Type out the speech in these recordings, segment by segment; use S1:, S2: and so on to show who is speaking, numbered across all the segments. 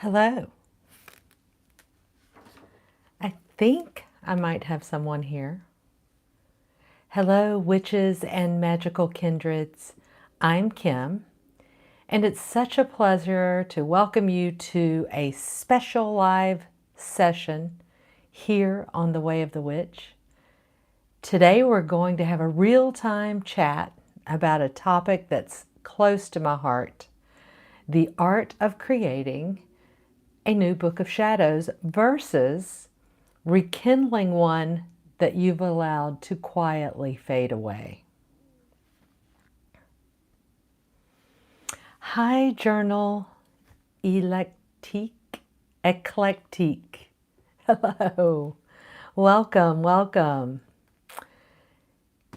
S1: Hello. I think I might have someone here. Hello, witches and magical kindreds. I'm Kim, and it's such a pleasure to welcome you to a special live session here on The Way of the Witch. Today we're going to have a real-time chat about a topic that's close to my heart: the art of creating a new book of shadows versus rekindling one that you've allowed to quietly fade away. Hi, Journal Eclectique. Hello. Welcome, welcome.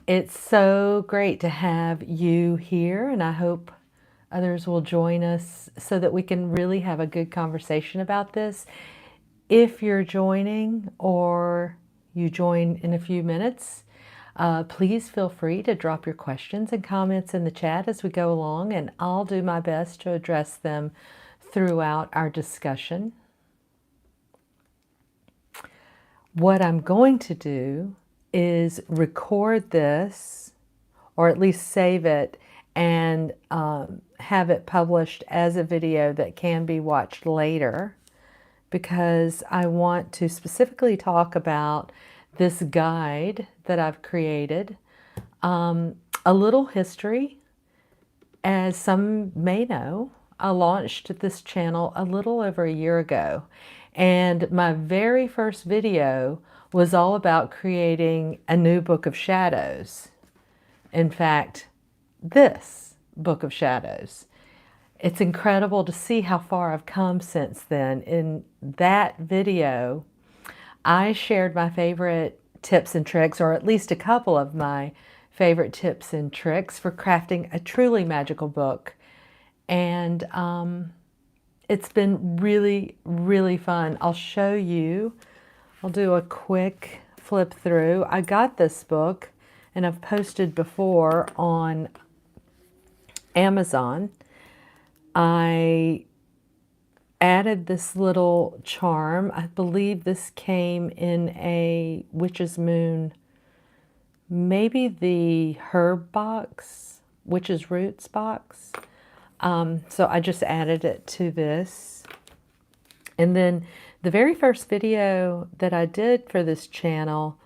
S1: It's so great to have you here, and I hope others will join us so that we can really have a good conversation about this. If you're joining or you join in a few minutes, please feel free to drop your questions and comments in the chat as we go along, and I'll do my best to address them throughout our discussion. What I'm going to do is record this, or at least save it, and have it published as a video that can be watched later, because I want to specifically talk about this guide that I've created. A little history. As some may know, I launched this channel a little over a year ago, and my very first video was all about creating a new book of shadows. In fact, this book of shadows. It's incredible to see how far I've come since then. In that video, I shared my favorite tips and tricks, or at least a couple of my favorite tips and tricks for crafting a truly magical book. And it's been really, really fun. I'll show you. I'll do a quick flip through. I got this book, and I've posted before on Amazon. I added this little charm. I believe this came in a Witch's Moon, maybe the herb box, Witch's Roots box. So I just added it to this. And then the very first video that I did for this channel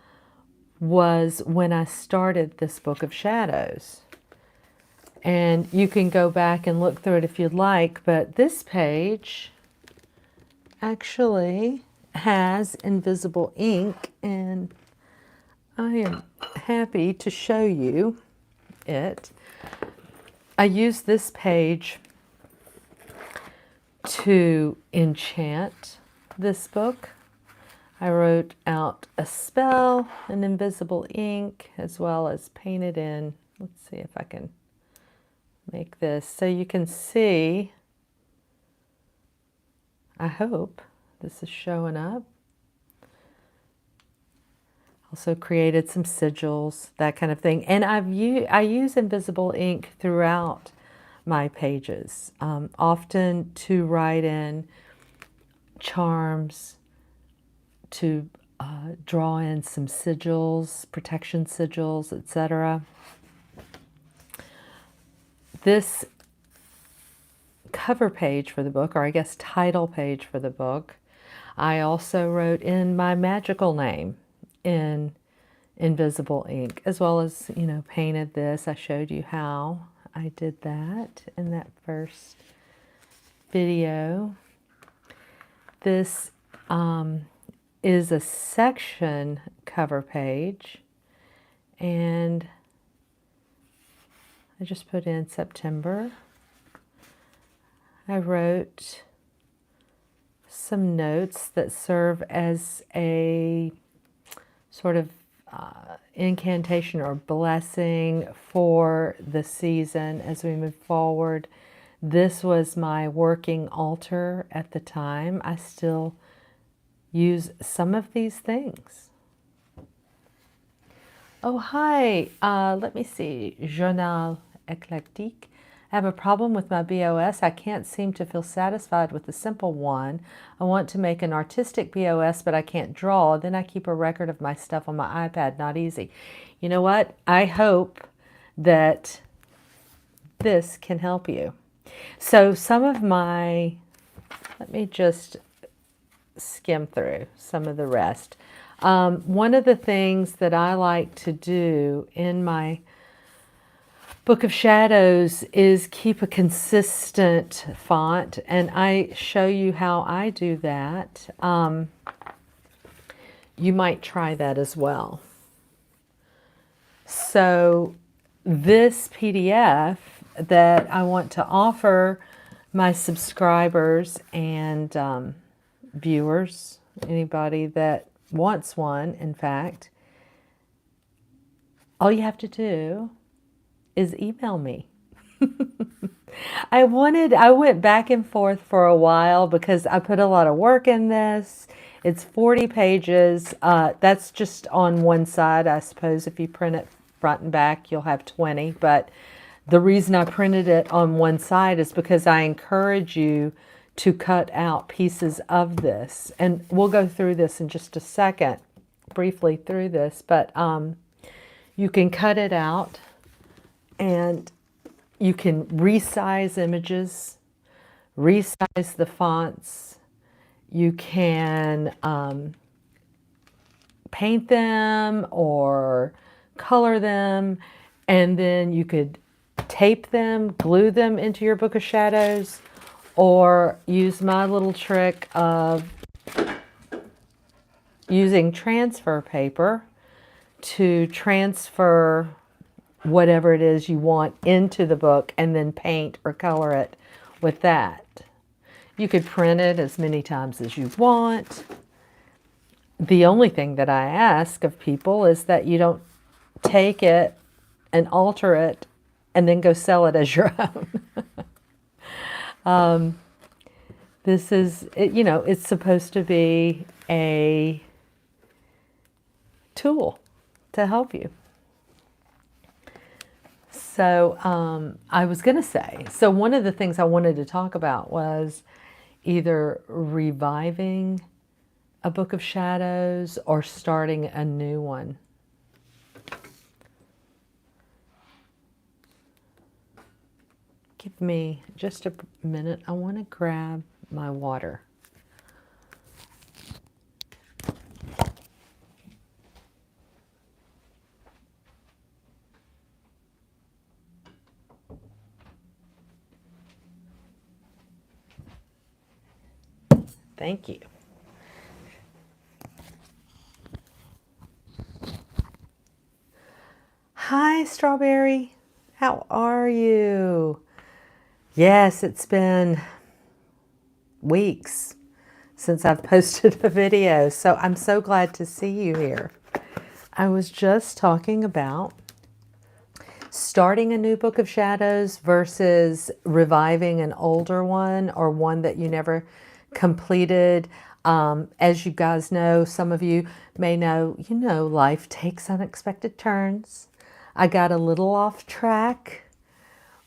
S1: was when I started this book of shadows. And you can go back and look through it if you'd like, but this page actually has invisible ink, and I am happy to show you it. I used this page to enchant this book. I wrote out a spell in invisible ink, as well as painted in. Let's see if I can make this so you can see. I hope this is showing up. Also created some sigils, that kind of thing. And I use invisible ink throughout my pages, often to write in charms, to draw in some sigils, protection sigils, etc. This cover page for the book, or I guess title page for the book, I also wrote in my magical name in invisible ink, as well as, painted this. I showed you how I did that in that first video. This is a section cover page, and I just put in September. I wrote some notes that serve as a sort of incantation or blessing for the season as we move forward. This was my working altar at the time. I still use some of these things. Oh, hi. Let me see. Journal Eclectique. I have a problem with my BOS. I can't seem to feel satisfied with the simple one. I want to make an artistic BOS, but I can't draw. Then I keep a record of my stuff on my iPad. Not easy. You know what? I hope that this can help you. So some of my, let me just skim through some of the rest. One of the things that I like to do in my Book of Shadows is keep a consistent font, and I show you how I do that. You might try that as well. So this PDF that I want to offer my subscribers and viewers, anybody that wants one, in fact, all you have to do is email me. I went back and forth for a while because I put a lot of work in this. It's 40 pages. That's just on one side. I suppose if you print it front and back, you'll have 20. But the reason I printed it on one side is because I encourage you to cut out pieces of this. And we'll go through this in just a second, briefly through this. But you can cut it out, and you can resize images, resize the fonts. You can paint them or color them, and then you could tape them, glue them into your Book of Shadows, or use my little trick of using transfer paper to transfer whatever it is you want into the book and then paint or color it with that. You could print it as many times as you want. The only thing that I ask of people is that you don't take it and alter it and then go sell it as your own. This is, it's supposed to be a tool to help you. So I was going to say, so one of the things I wanted to talk about was either reviving a Book of Shadows or starting a new one. Give me just a minute. I want to grab my water. Thank you. Hi, Strawberry. How are you? Yes, it's been weeks since I've posted a video, so I'm so glad to see you here. I was just talking about starting a new Book of Shadows versus reviving an older one or one that you never completed. As you guys know, some of you may know, life takes unexpected turns. I got a little off track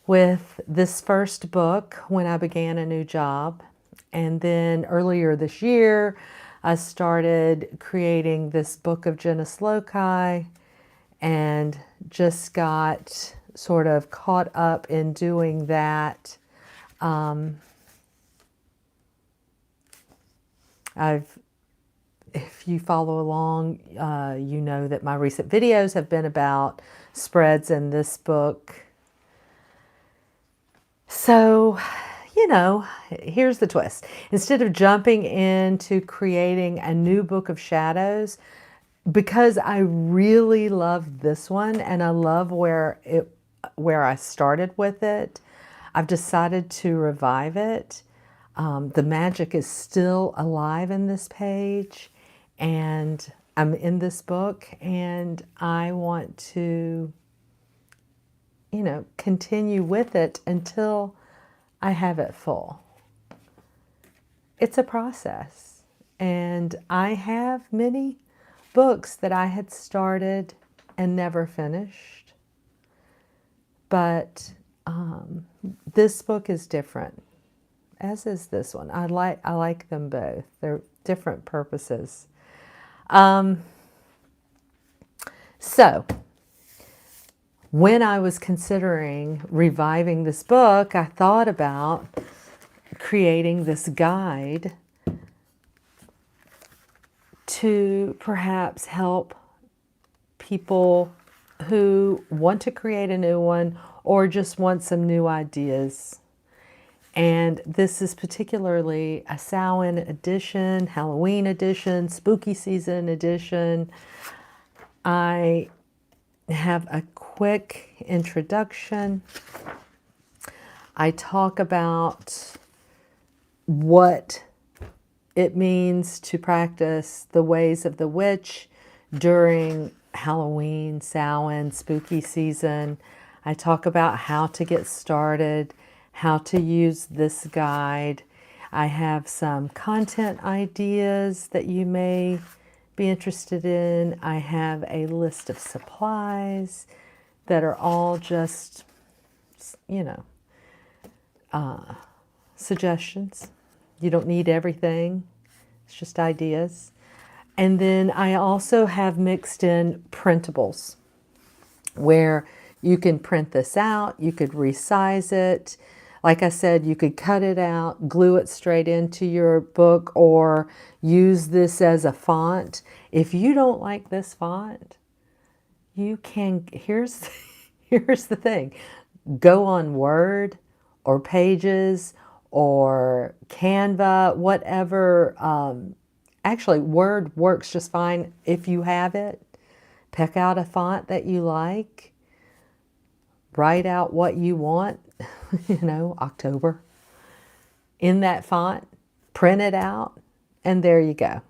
S1: with this first book when I began a new job. And then earlier this year, I started creating this book of Genus Loci and just got sort of caught up in doing that. If you follow along, you know that my recent videos have been about spreads in this book. So, here's the twist. Instead of jumping into creating a new Book of Shadows, because I really love this one and I love where I started with it, I've decided to revive it. The magic is still alive in this page, and I'm in this book, and I want to, continue with it until I have it full. It's a process, and I have many books that I had started and never finished, but This book is different, as is this one. I like them both. They're different purposes. So, when I was considering reviving this book, I thought about creating this guide to perhaps help people who want to create a new one or just want some new ideas. And this is particularly a Samhain edition, Halloween edition, spooky season edition. I have a quick introduction. I talk about what it means to practice the ways of the witch during Halloween, Samhain, spooky season. I talk about how to get started, how to use this guide. I have some content ideas that you may be interested in. I have a list of supplies that are all just, suggestions. You don't need everything. It's just ideas. And then I also have mixed in printables where you can print this out. You could resize it. Like I said, you could cut it out, glue it straight into your book, or use this as a font. If you don't like this font, you can, here's the thing. Go on Word or Pages or Canva, whatever. Actually, Word works just fine if you have it. Pick out a font that you like. Write out what you want, October, in that font. Print it out, and there you go.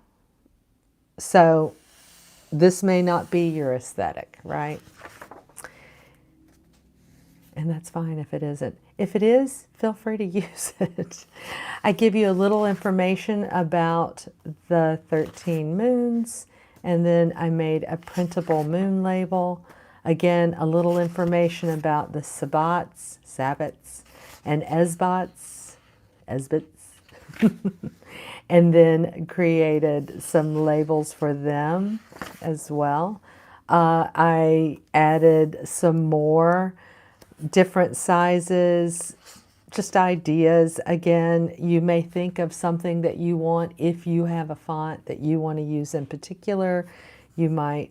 S1: So this may not be your aesthetic, right? And that's fine if it isn't. If it is, feel free to use it. I give you a little information about the 13 moons, and then I made a printable moon label. Again, a little information about the Sabbats, and Esbats, and then created some labels for them as well. I added some more different sizes, just ideas. Again, you may think of something that you want. If you have a font that you want to use in particular, you might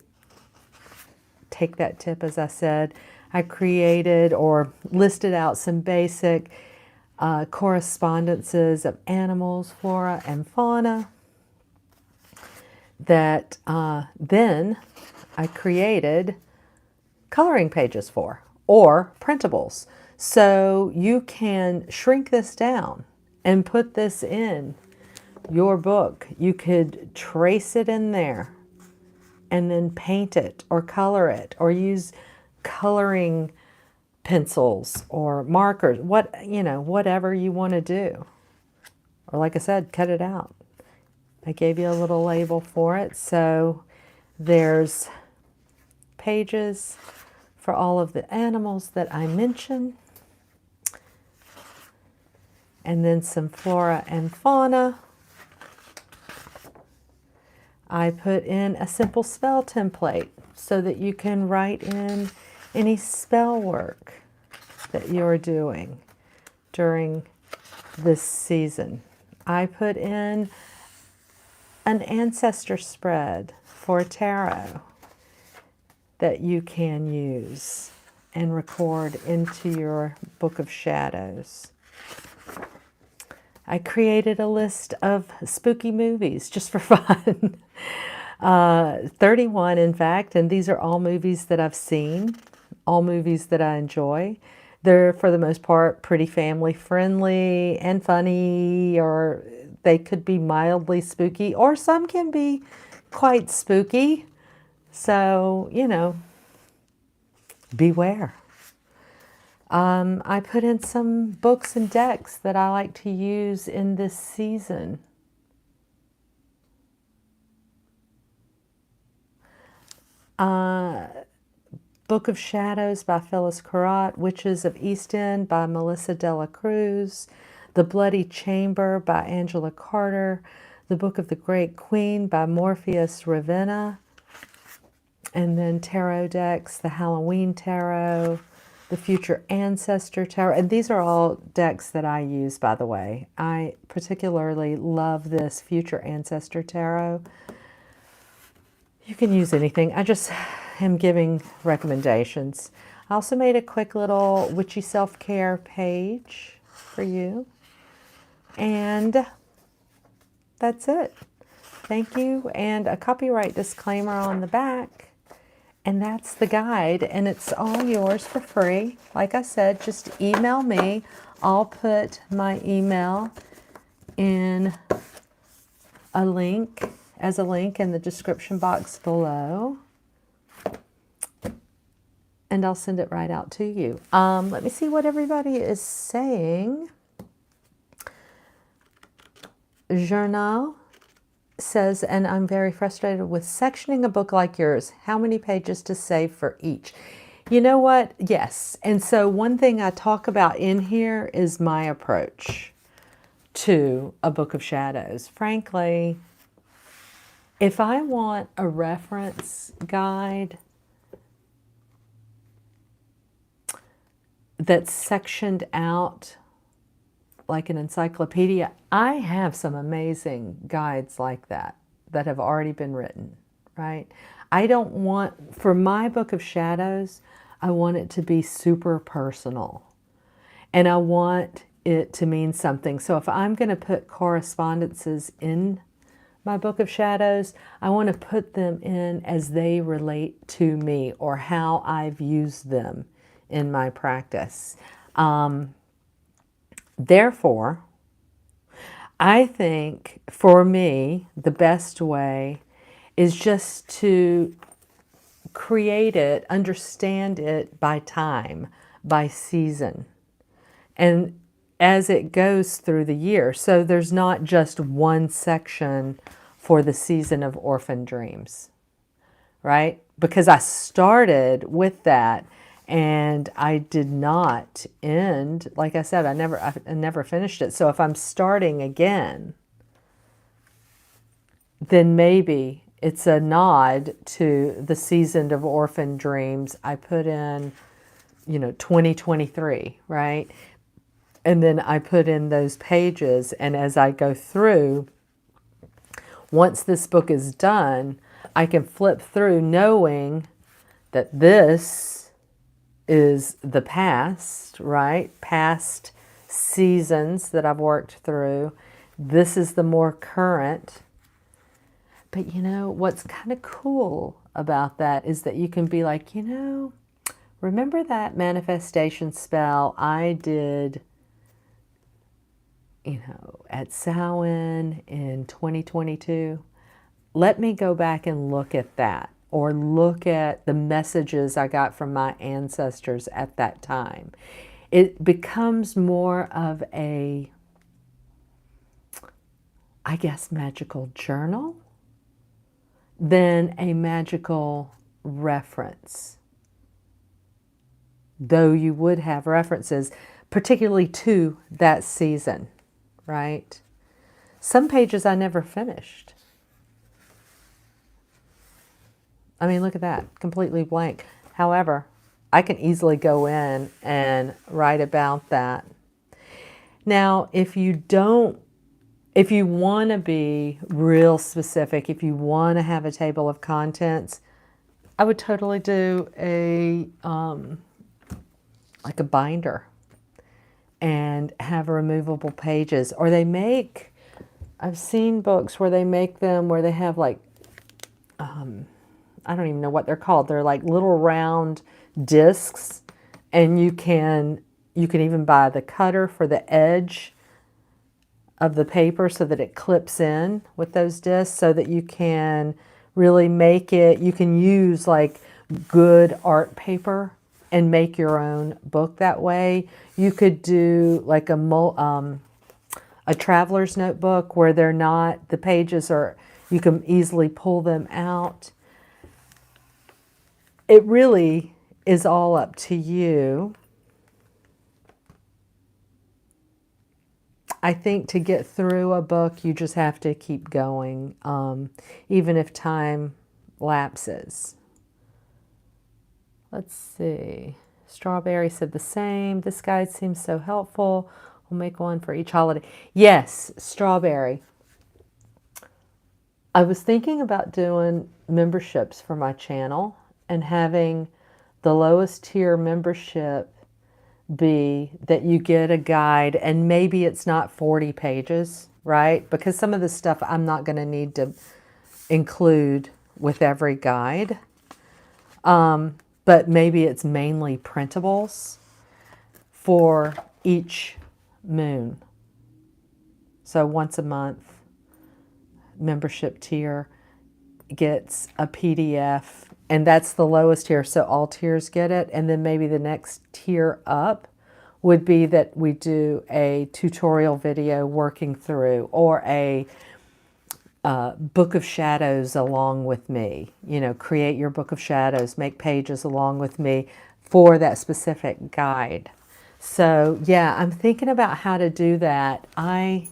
S1: take that tip. As I said, I created or listed out some basic correspondences of animals, flora, and fauna that then I created coloring pages for, or printables. So you can shrink this down and put this in your book. You could trace it in there and then paint it or color it or use coloring pencils or markers, whatever you want to do. Or like I said, cut it out. I gave you a little label for it. So there's pages for all of the animals that I mentioned. And then some flora and fauna. I put in a simple spell template so that you can write in any spell work that you're doing during this season. I put in an ancestor spread for tarot that you can use and record into your Book of Shadows. I created a list of spooky movies just for fun. 31 in fact, and these are all movies that I've seen, all movies that I enjoy. They're for the most part pretty family friendly and funny, or they could be mildly spooky, or some can be quite spooky. So, beware. I put in some books and decks that I like to use in this season. Book of Shadows by Phyllis Carrot, Witches of East End by Melissa Dela Cruz, The Bloody Chamber by Angela Carter, The Book of the Great Queen by Morpheus Ravenna, and then tarot decks, the Halloween Tarot, the Future Ancestor Tarot, and these are all decks that I use, by the way. I particularly love this Future Ancestor Tarot. You can use anything. I just am giving recommendations. I also made a quick little witchy self-care page for you. And that's it. Thank you. And a copyright disclaimer on the back. And that's the guide. And it's all yours for free. Like I said, just email me. I'll put my email in a link, as a link in the description box below. And I'll send it right out to you. Let me see what everybody is saying. Journal says, and I'm very frustrated with sectioning a book like yours. How many pages to save for each? You know what? Yes. And so one thing I talk about in here is my approach to a Book of Shadows. Frankly, if I want a reference guide that's sectioned out like an encyclopedia, I have some amazing guides like that that have already been written, right? I don't want, for my Book of Shadows, I want it to be super personal. And I want it to mean something. So if I'm going to put correspondences in my Book of Shadows, I want to put them in as they relate to me or how I've used them in my practice. Therefore, I think for me, the best way is just to create it, understand it by time, by season, and as it goes through the year. So there's not just one section for the season of Orphan Dreams, right? Because I started with that and I did not end. Like I said, I never finished it. So if I'm starting again, then maybe it's a nod to the season of Orphan Dreams. I put in, 2023, right? And then I put in those pages. And as I go through, once this book is done, I can flip through knowing that this is the past, right? Past seasons that I've worked through. This is the more current. But what's kind of cool about that is that you can be like, remember that manifestation spell I did, at Samhain in 2022? Let me go back and look at that. Or look at the messages I got from my ancestors at that time. It becomes more of a, I guess, magical journal than a magical reference. Though you would have references, particularly to that season, right? Some pages I never finished. I mean, look at that, completely blank. However, I can easily go in and write about that. Now, if you want to be real specific, if you want to have a table of contents, I would totally do like a binder and have removable pages. Or I've seen books where they make them where they have like, I don't even know what they're called. They're like little round discs, and you can even buy the cutter for the edge of the paper so that it clips in with those discs so that you can really make it, you can use like good art paper and make your own book that way. You could do like a traveler's notebook where the pages are, you can easily pull them out. It really is all up to you. I think to get through a book, you just have to keep going, even if time lapses. Let's see. Strawberry said the same. This guide seems so helpful. We'll make one for each holiday. Yes, Strawberry. I was thinking about doing memberships for my channel and having the lowest tier membership be that you get a guide, and maybe it's not 40 pages, right? Because some of the stuff I'm not going to need to include with every guide. But maybe it's mainly printables for each moon. So once a month, membership tier gets a PDF, and that's the lowest tier, so all tiers get it. And then maybe the next tier up would be that we do a tutorial video working through, or a book of shadows along with me. You know, create your book of shadows, make pages along with me for that specific guide. So yeah, I'm thinking about how to do that. I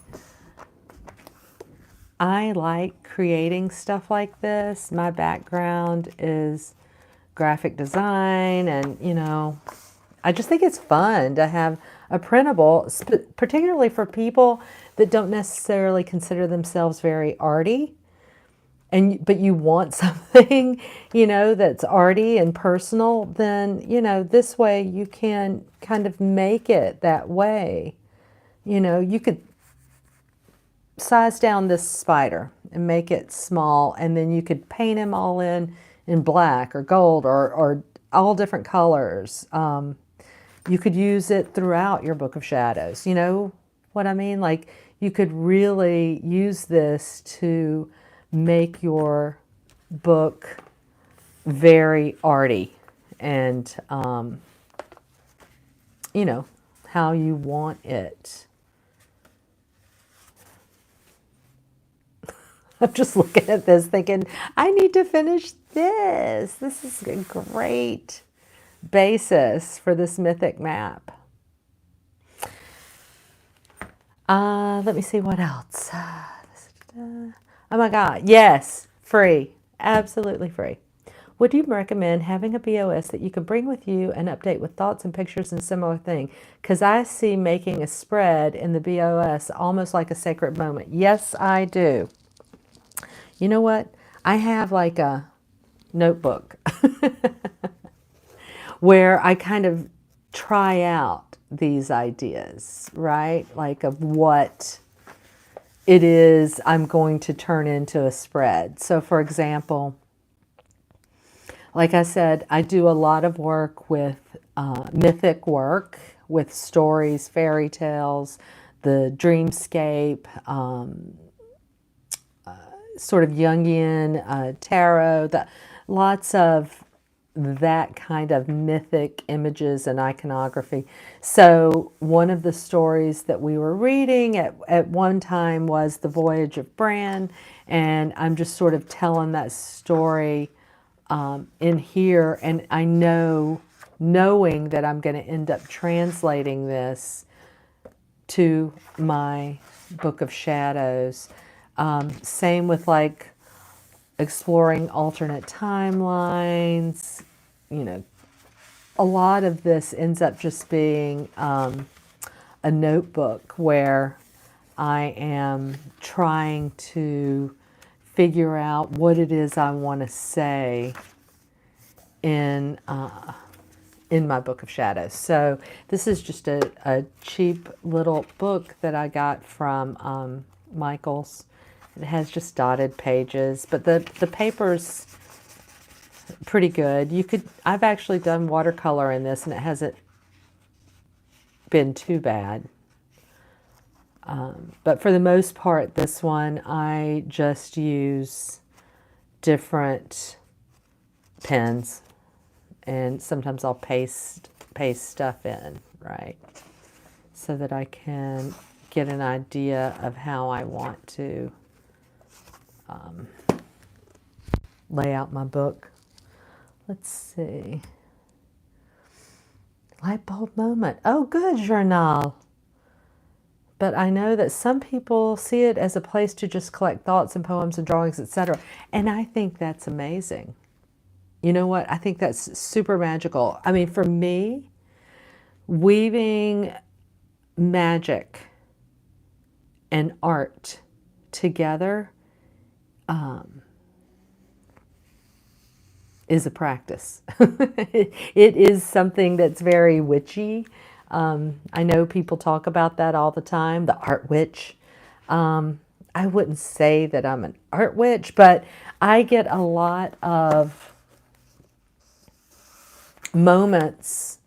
S1: like creating stuff like this. My background is graphic design, and you know, I just think it's fun to have a printable, particularly for people that don't necessarily consider themselves very arty. But you want something, you know, that's arty and personal, then, you know, this way you can kind of make it that way. You know, you could size down this spider and make it small, and then you could paint him all in black or gold, or all different colors. You could use it throughout your book of shadows. You know what I mean? Like, you could really use this to make your book very arty and, you know, how you want it. I'm just looking at this thinking, I need to finish this. This is a great basis for this mythic map. Let me see what else. Oh my God, yes, free, absolutely free. Would you recommend having a BOS that you can bring with you and update with thoughts and pictures and similar thing? Because I see making a spread in the BOS almost like a sacred moment. Yes, I do. You know what? I have like a notebook where I kind of try out these ideas, right? Like, of what it is I'm going to turn into a spread. So for example, like I said, I do a lot of work with mythic work, with stories, fairy tales, the dreamscape, sort of Jungian, tarot, lots of that kind of mythic images and iconography. So one of the stories that we were reading at one time was The Voyage of Bran, and I'm just sort of telling that story in here, and I knowing that I'm going to end up translating this to my Book of Shadows. Same with like exploring alternate timelines. You know, a lot of this ends up just being a notebook where I am trying to figure out what it is I want to say in my Book of Shadows. So this is just a cheap little book that I got from Michael's. It has just dotted pages, but the paper's pretty good. I've actually done watercolor in this, and it hasn't been too bad. But for the most part, this one, I just use different pens, and sometimes I'll paste stuff in, right? So that I can get an idea of how I want to lay out my book. Let's see. Light bulb moment. Oh, good, journal. But I know that some people see it as a place to just collect thoughts and poems and drawings, etc. And I think that's amazing. You know what? I think that's super magical. I mean, for me, weaving magic and art together is a practice. It is something that's very witchy. I know people talk about that all the time, the art witch. I wouldn't say that I'm an art witch, but I get a lot of moments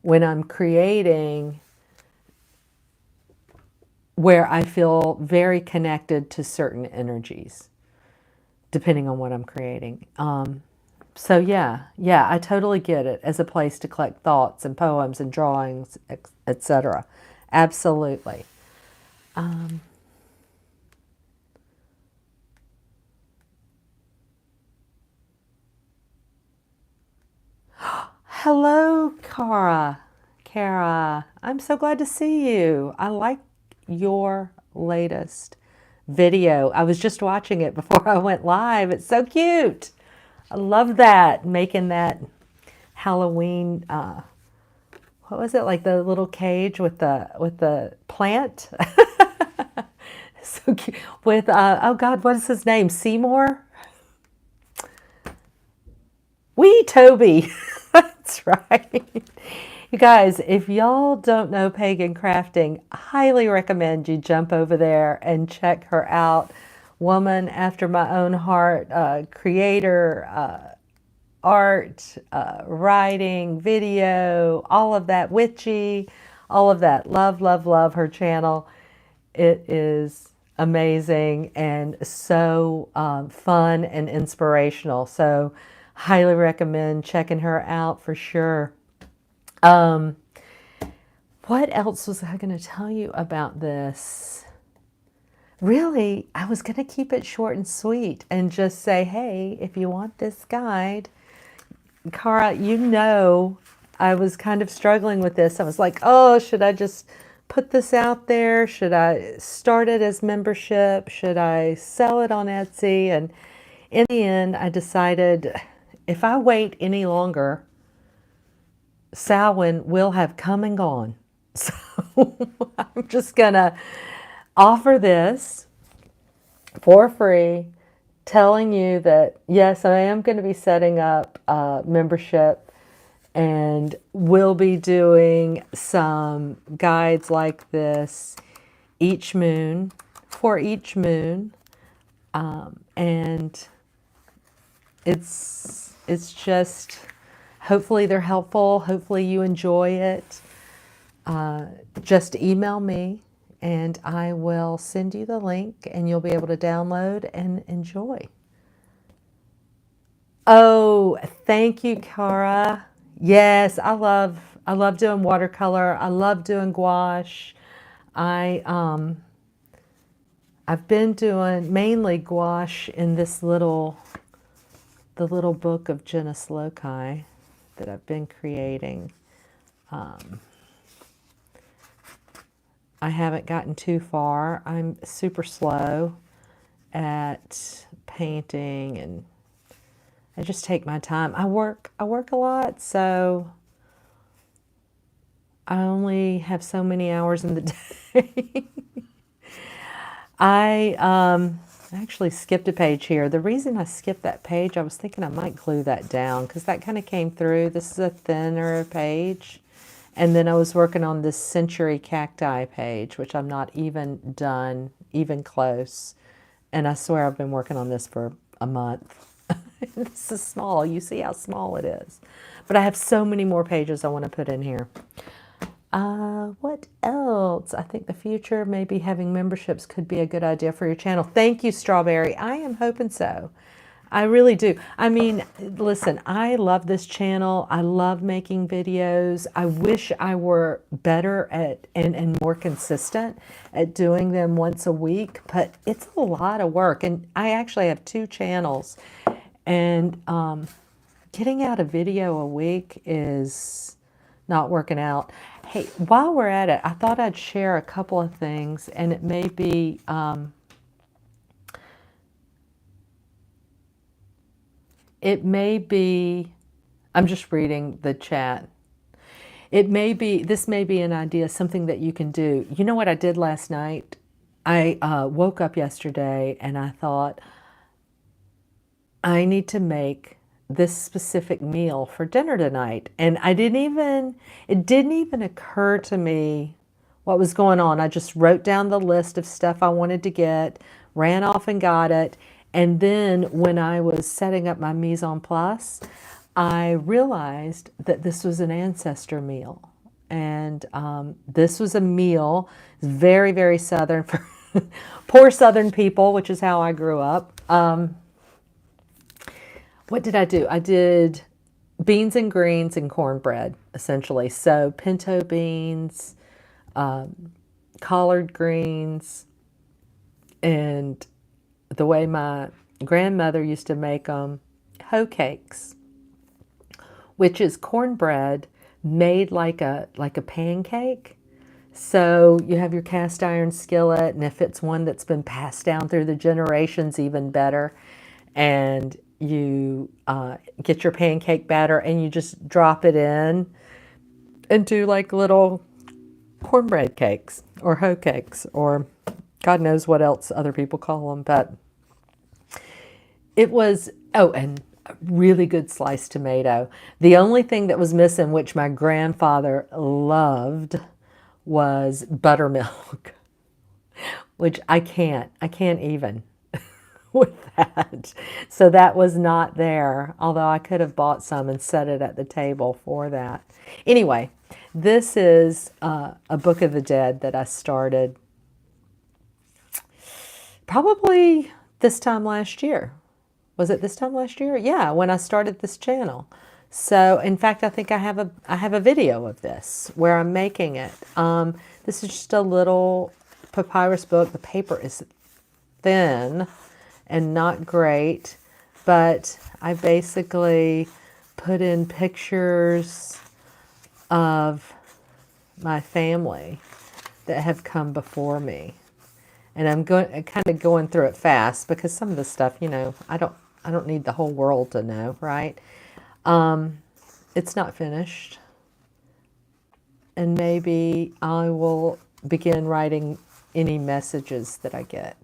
S1: when I'm creating where I feel very connected to certain energies, depending on what I'm creating. So yeah, I totally get it as a place to collect thoughts and poems and drawings, etc. Absolutely. Hello, Kara. I'm so glad to see you. I like your latest video. I was just watching it before I went live. It's so cute. I love that, making that Halloween, what was it, like the little cage with the plant? So cute. With, oh God, what is his name? Seymour? Wee Toby. That's right. You guys, if y'all don't know Pagan Crafting, I highly recommend you jump over there and check her out. Woman after my own heart, creator, art, writing, video, all of that, witchy, all of that. Love, love, love her channel. It is amazing and so fun and inspirational. So highly recommend checking her out for sure. What else was I going to tell you about this? Really, I was going to keep it short and sweet and just say, hey, if you want this guide, Cara, you know, I was kind of struggling with this. I was like, oh, should I just put this out there? Should I start it as membership? Should I sell it on Etsy? And in the end, I decided if I wait any longer, Samhain will have come and gone. So I'm just going to offer this for free, telling you that, yes, I am going to be setting up membership and we'll be doing some guides like this each moon, for each moon. And it's just, hopefully they're helpful. Hopefully you enjoy it. Just email me and I will send you the link and you'll be able to download and enjoy. Oh, thank you, Cara. Yes, I love doing watercolor. I love doing gouache. I've been doing mainly gouache in this the little book of Genus Loci that I've been creating. I haven't gotten too far. I'm super slow at painting and I just take my time. I work a lot, so I only have so many hours in the day. I actually skipped a page here. The reason I skipped that page, I was thinking I might glue that down because that kind of came through. This is a thinner page. And then I was working on this Century Cacti page, which I'm not even done, even close. And I swear I've been working on this for a month. This is small. You see how small it is. But I have so many more pages I want to put in here. What else? I think the future, maybe having memberships could be a good idea for your channel. Thank you, Strawberry. I am hoping so. I really do. I mean, listen, I love this channel. I love making videos. I wish I were better at and more consistent at doing them once a week, but it's a lot of work. And I actually have 2 channels. And getting out a video a week is not working out. Hey, while we're at it, I thought I'd share a couple of things, and it may be I'm just reading the chat. This may be an idea, something that you can do. You know what I did last night? I woke up yesterday and I thought, I need to make this specific meal for dinner tonight. And it didn't even occur to me what was going on. I just wrote down the list of stuff I wanted to get, ran off and got it. And then when I was setting up my mise en place, I realized that this was an ancestor meal. And this was a meal, very, very Southern for poor Southern people, which is how I grew up. What did I do? I did beans and greens and cornbread, essentially. So pinto beans, collard greens, and the way my grandmother used to make them, hoe cakes, which is cornbread made like a pancake. So you have your cast iron skillet, and if it's one that's been passed down through the generations, even better. And you get your pancake batter and you just drop it in and do like little cornbread cakes or hoe cakes, or God knows what else other people call them. But it was, oh, and a really good sliced tomato. The only thing that was missing, which my grandfather loved, was buttermilk, which I can't even with that. So that was not there, although I could have bought some and set it at the table for that. Anyway, this is a Book of the Dead that I started probably this time last year. Was it this time last year? Yeah, when I started this channel. So, in fact, I think I have a video of this where I'm making it. This is just a little papyrus book. The paper is thin and not great, but I basically put in pictures of my family that have come before me. And I'm kind of going through it fast because some of the stuff, you know, I don't need the whole world to know, right? It's not finished. And maybe I will begin writing any messages that I get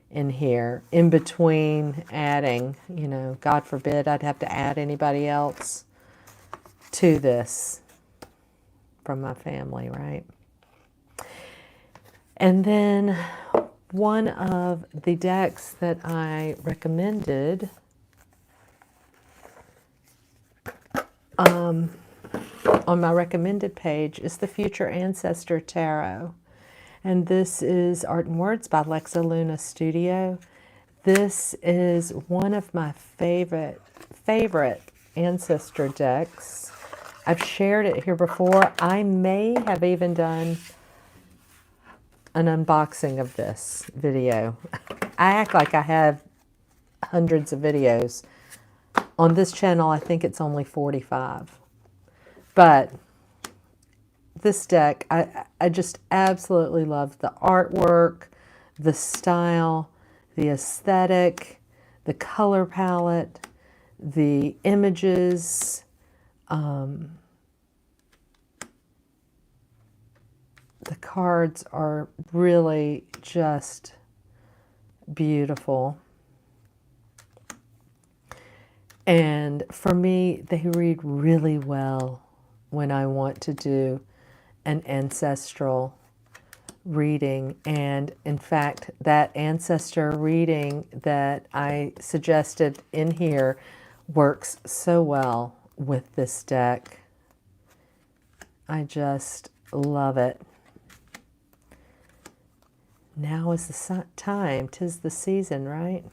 S1: in here, in between adding, you know, God forbid I'd have to add anybody else to this from my family, right? And then one of the decks that I recommended on my recommended page is the Future Ancestor Tarot. And this is Art and Words by Lexa Luna Studio. This is one of my favorite ancestor decks. I've shared it here before. I may have even done an unboxing of this video. I act like I have hundreds of videos. On this channel, I think it's only 45. But this deck, I just absolutely love the artwork, the style, the aesthetic, the color palette, the images, the cards are really just beautiful. And for me, they read really well when I want to do an ancestral reading. And in fact, that ancestor reading that I suggested in here works so well with this deck. I just love it. Now is the time, 'tis the season, right?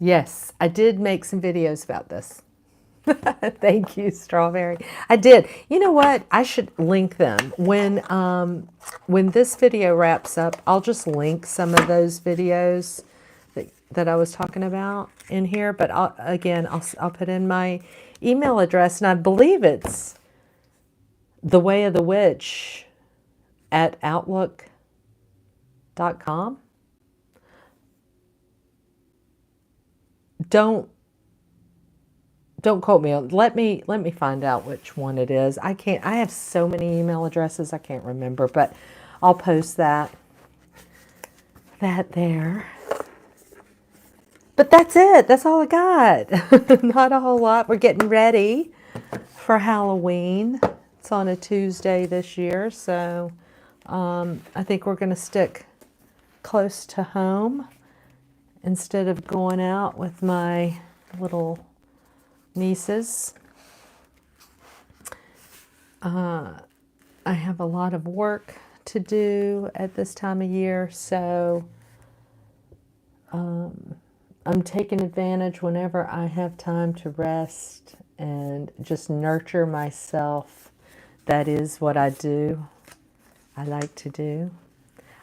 S1: Yes, I did make some videos about this. Thank you, Strawberry. I did. You know what? I should link them. When this video wraps up, I'll just link some of those videos that I was talking about in here, but I'll put in my email address, and I believe it's The Way of the Witch at outlook.com. Don't quote me on. Let me find out which one it is. I have so many email addresses I can't remember, but I'll post that there. But that's it. That's all I got. Not a whole lot. We're getting ready for Halloween. It's on a Tuesday this year, so I think we're going to stick close to home instead of going out with my little nieces. I have a lot of work to do at this time of year, so I'm taking advantage whenever I have time to rest and just nurture myself. That is what I do. I like to do.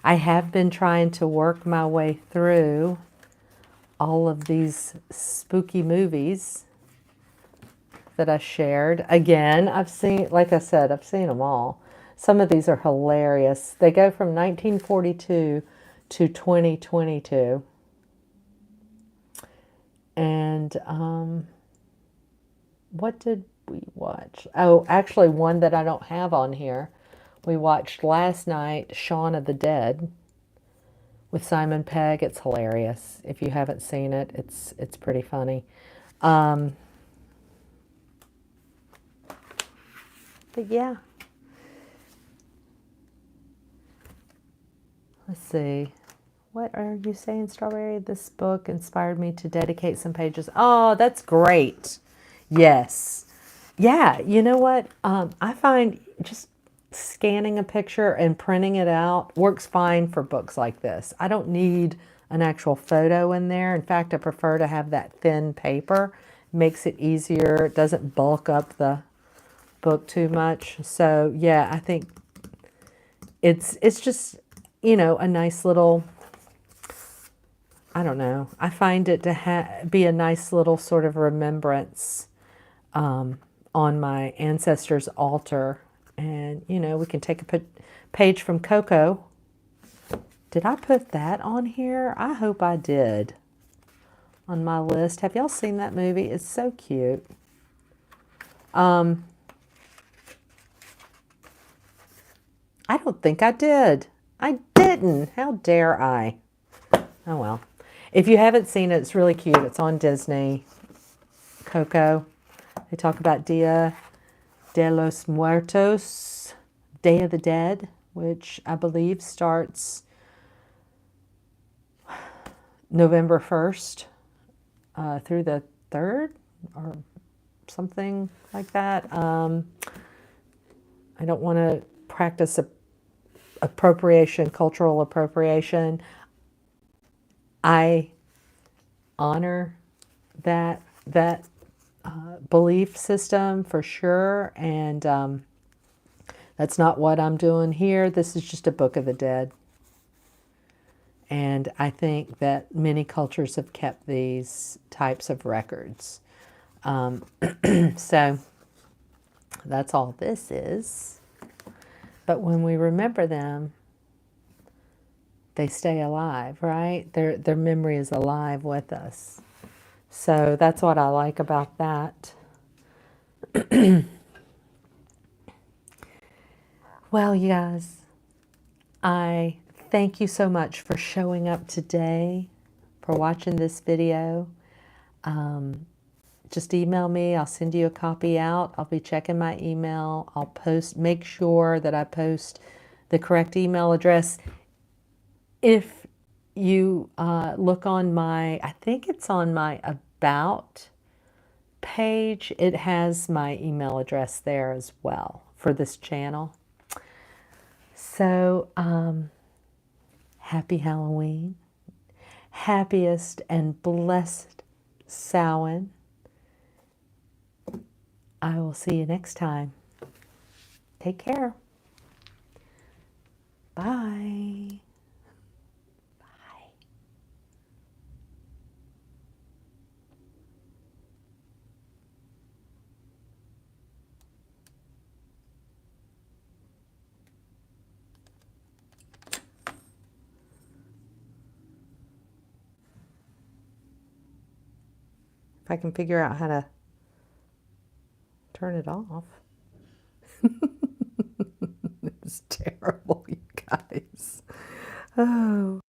S1: I have been trying to work my way through all of these spooky movies that I shared. Again, like I said, I've seen them all. Some of these are hilarious. They go from 1942 to 2022. And what did we watch? Oh, actually one that I don't have on here. We watched last night, Shaun of the Dead with Simon Pegg. It's hilarious. If you haven't seen it, it's pretty funny. But yeah. Let's see. What are you saying, Strawberry? This book inspired me to dedicate some pages. Oh, that's great. Yes. Yeah, you know what? I find just scanning a picture and printing it out works fine for books like this. I don't need an actual photo in there. In fact, I prefer to have that thin paper. Makes it easier. It doesn't bulk up the book too much. So yeah, I think it's just, you know, a nice little, I don't know. I find it to be a nice little sort of remembrance on my ancestors' altar. And, you know, we can take a page from Coco. Did I put that on here? I hope I did. On my list. Have y'all seen that movie? It's so cute. I don't think I did. I didn't. How dare I? Oh, well. If you haven't seen it, it's really cute. It's on Disney. Coco. They talk about Dia de los Muertos, Day of the Dead, which I believe starts November 1st through the 3rd or something like that. I don't want to practice cultural appropriation. I honor that belief system for sure, and that's not what I'm doing here. This is just a Book of the Dead, and I think that many cultures have kept these types of records. So that's all this is. But when we remember them, they stay alive, right? Their memory is alive with us. So that's what I like about that. Well, you guys, I thank you so much for showing up today, for watching this video. Just email me. I'll send you a copy out. I'll be checking my email. I'll make sure that I post the correct email address. If you look on I think it's on my About page, it has my email address there as well for this channel. So, happy Halloween. Happiest and blessed Samhain. I will see you next time. Take care. Bye. If I can figure out how to turn it off. It's terrible, you guys. Oh.